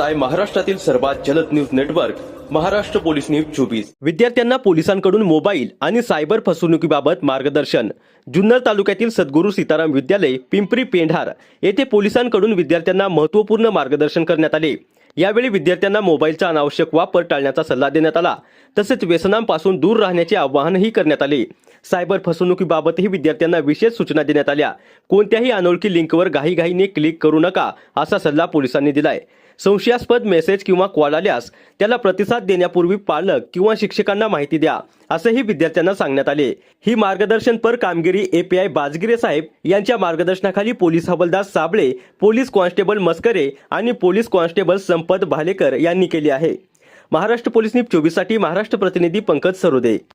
पाहताय महाराष्ट्रातील सर्वात जलद news network Maharashtra police news 24। विद्यार्थ्यांना पोलिसांकडून मोबाईल आणि सायबर फसवणुकीबाबत मार्गदर्शन। जुन्नर तालुक्यातील सद्गुरू सीताराम विद्यालय पिंपरी पेंढार येथे पोलिसांकडून विद्यार्थ्यांना महत्त्वपूर्ण मार्गदर्शन करण्यात आले। यावेळी विद्यार्थ्यांना मोबाईलचा अनावश्यक वापर टाळण्याचा सल्ला देण्यात आला, तसेच व्यसनांपासून दूर राहण्याचे आवाहनही करण्यात आले। सायबर फसवणुकीबाबतही विद्यार्थ्यांना विशेष सूचना देण्यात आल्या। कोणत्याही अनोळखी लिंकवर घाईघाईने क्लिक करू नका असा सल्ला पोलिसांनी दिलाय। संशयास्पद मेसेज किंवा कॉल आल्यास त्याला प्रतिसाद देण्यापूर्वी पालक किंवा शिक्षकांना माहिती द्या असेही विद्यार्थ्यांना सांगण्यात आले। ही मार्गदर्शनपर कामगिरी एपीआय बाजगिरे साहेब यांच्या मार्गदर्शनाखाली पोलीस हवालदार साबळे, पोलीस कॉन्स्टेबल मस्करे आणि पोलीस कॉन्स्टेबल संपत भालेकर यांनी केली आहे। महाराष्ट्र पोलीस न्यूज 24 साठी महाराष्ट्र प्रतिनिधी पंकज सरोदे।